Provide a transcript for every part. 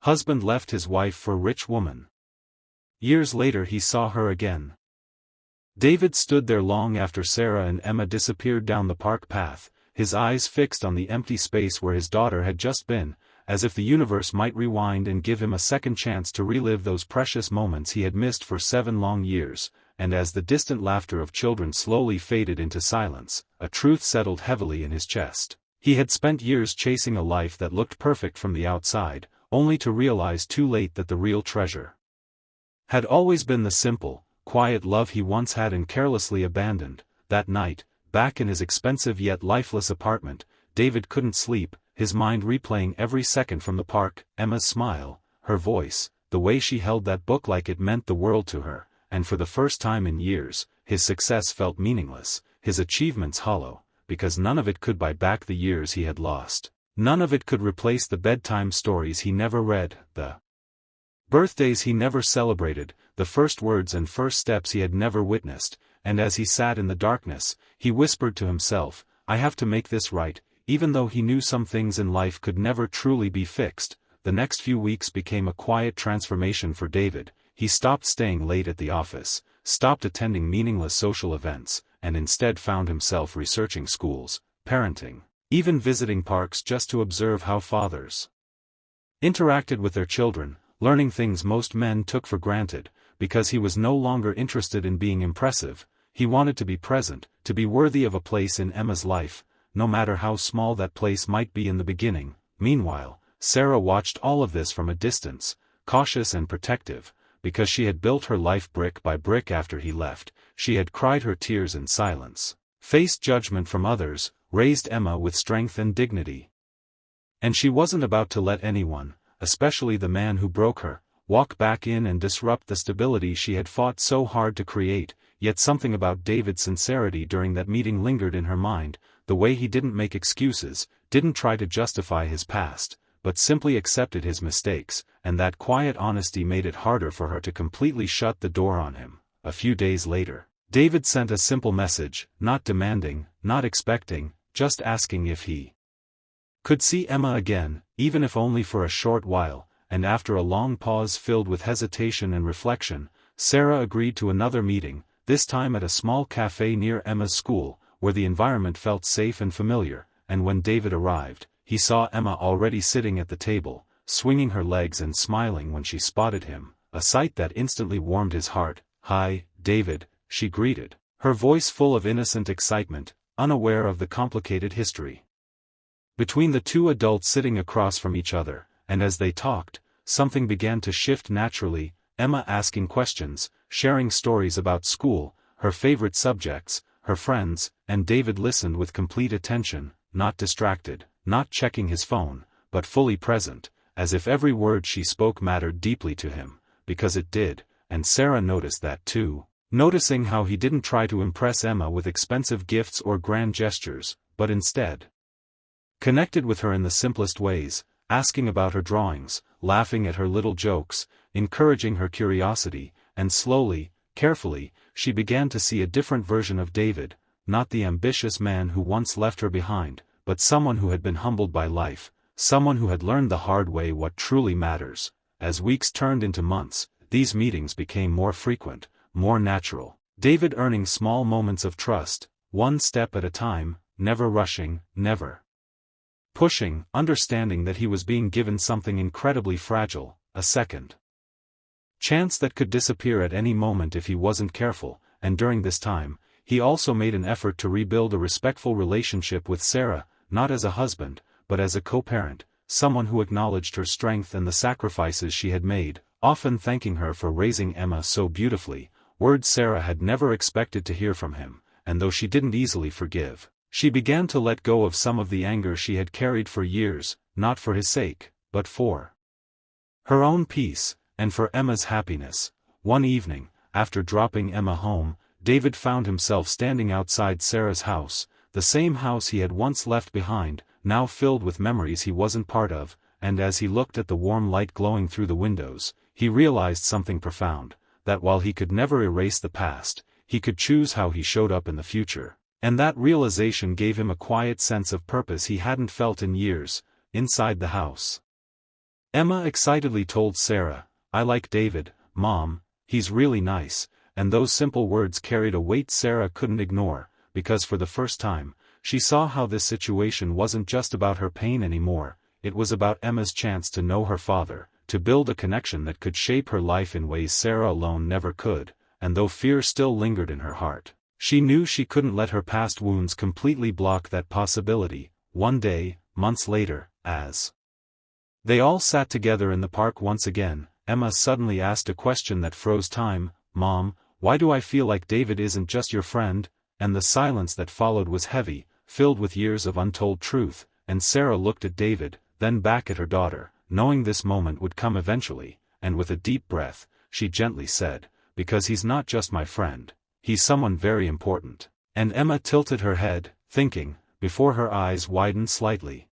Husband left his wife for rich woman. Years later he saw her again. David stood there long after Sarah and Emma disappeared down the park path, his eyes fixed on the empty space where his daughter had just been, as if the universe might rewind and give him a second chance to relive those precious moments he had missed for 7 long years, and as the distant laughter of children slowly faded into silence, a truth settled heavily in his chest. He had spent years chasing a life that looked perfect from the outside, only to realize too late that the real treasure had always been the simple, quiet love he once had and carelessly abandoned. That night, back in his expensive yet lifeless apartment, David couldn't sleep, his mind replaying every second from the park, Emma's smile, her voice, the way she held that book like it meant the world to her, and for the first time in years, his success felt meaningless, his achievements hollow, because none of it could buy back the years he had lost. None of it could replace the bedtime stories he never read, the birthdays he never celebrated, the first words and first steps he had never witnessed, and as he sat in the darkness, he whispered to himself, "I have to make this right." Even though he knew some things in life could never truly be fixed, the next few weeks became a quiet transformation for David. He stopped staying late at the office, stopped attending meaningless social events, and instead found himself researching schools, parenting, even visiting parks just to observe how fathers interacted with their children, learning things most men took for granted. Because he was no longer interested in being impressive, he wanted to be present, to be worthy of a place in Emma's life, no matter how small that place might be in the beginning. Meanwhile, Sarah watched all of this from a distance, cautious and protective, because she had built her life brick by brick after he left. She had cried her tears in silence, faced judgment from others, raised Emma with strength and dignity. And she wasn't about to let anyone, especially the man who broke her, walk back in and disrupt the stability she had fought so hard to create. Yet something about David's sincerity during that meeting lingered in her mind, the way he didn't make excuses, didn't try to justify his past, but simply accepted his mistakes, and that quiet honesty made it harder for her to completely shut the door on him. A few days later, David sent a simple message, not demanding, not expecting, just asking if he could see Emma again, even if only for a short while, and after a long pause filled with hesitation and reflection, Sarah agreed to another meeting, this time at a small cafe near Emma's school, where the environment felt safe and familiar. And when David arrived, he saw Emma already sitting at the table, swinging her legs and smiling when she spotted him, a sight that instantly warmed his heart. "Hi, David," she greeted, her voice full of innocent excitement, unaware of the complicated history between the two adults sitting across from each other. And as they talked, something began to shift naturally, Emma asking questions, sharing stories about school, her favorite subjects, her friends, and David listened with complete attention, not distracted, not checking his phone, but fully present, as if every word she spoke mattered deeply to him, because it did. And Sarah noticed that too, noticing how he didn't try to impress Emma with expensive gifts or grand gestures, but instead connected with her in the simplest ways, asking about her drawings, laughing at her little jokes, encouraging her curiosity. And slowly, carefully, she began to see a different version of David, not the ambitious man who once left her behind, but someone who had been humbled by life, someone who had learned the hard way what truly matters. As weeks turned into months, these meetings became more frequent, more natural, David earning small moments of trust, one step at a time, never rushing, never pushing, understanding that he was being given something incredibly fragile, a second chance that could disappear at any moment if he wasn't careful. And during this time, he also made an effort to rebuild a respectful relationship with Sarah, not as a husband, but as a co-parent, someone who acknowledged her strength and the sacrifices she had made, often thanking her for raising Emma so beautifully, words Sarah had never expected to hear from him. And though she didn't easily forgive, she began to let go of some of the anger she had carried for years, not for his sake, but for her own peace, and for Emma's happiness. One evening, after dropping Emma home, David found himself standing outside Sarah's house, the same house he had once left behind, now filled with memories he wasn't part of. And as he looked at the warm light glowing through the windows, he realized something profound, that while he could never erase the past, he could choose how he showed up in the future. And that realization gave him a quiet sense of purpose he hadn't felt in years. Inside the house, Emma excitedly told Sarah, "I like David, Mom, he's really nice," and those simple words carried a weight Sarah couldn't ignore, because for the first time, she saw how this situation wasn't just about her pain anymore, it was about Emma's chance to know her father, to build a connection that could shape her life in ways Sarah alone never could, and though fear still lingered in her heart, she knew she couldn't let her past wounds completely block that possibility. One day, months later, as they all sat together in the park once again, Emma suddenly asked a question that froze time, "Mom, why do I feel like David isn't just your friend?" And the silence that followed was heavy, filled with years of untold truth, and Sarah looked at David, then back at her daughter, knowing this moment would come eventually, and with a deep breath, she gently said, "Because he's not just my friend, he's someone very important." And Emma tilted her head, thinking, before her eyes widened slightly,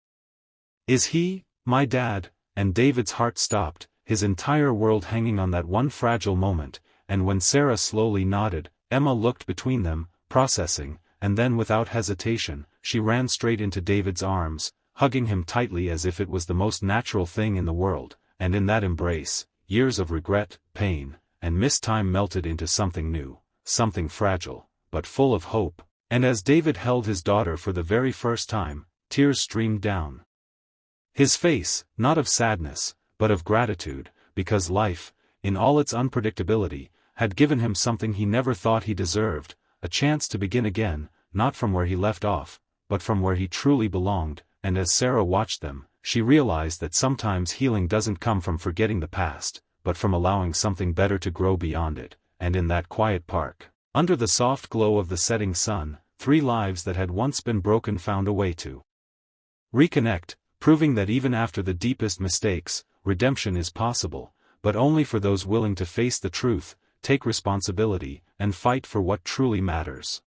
"Is he, my dad?" And David's heart stopped, his entire world hanging on that one fragile moment, and when Sarah slowly nodded, Emma looked between them, processing, and then without hesitation, she ran straight into David's arms, hugging him tightly as if it was the most natural thing in the world, and in that embrace, years of regret, pain, and missed time melted into something new, something fragile, but full of hope, and as David held his daughter for the very first time, tears streamed down his face, not of sadness, but of gratitude, because life, in all its unpredictability, had given him something he never thought he deserved, a chance to begin again, not from where he left off, but from where he truly belonged, and as Sarah watched them, she realized that sometimes healing doesn't come from forgetting the past, but from allowing something better to grow beyond it, and in that quiet park, under the soft glow of the setting sun, 3 lives that had once been broken found a way to reconnect, proving that even after the deepest mistakes, redemption is possible, but only for those willing to face the truth, take responsibility, and fight for what truly matters.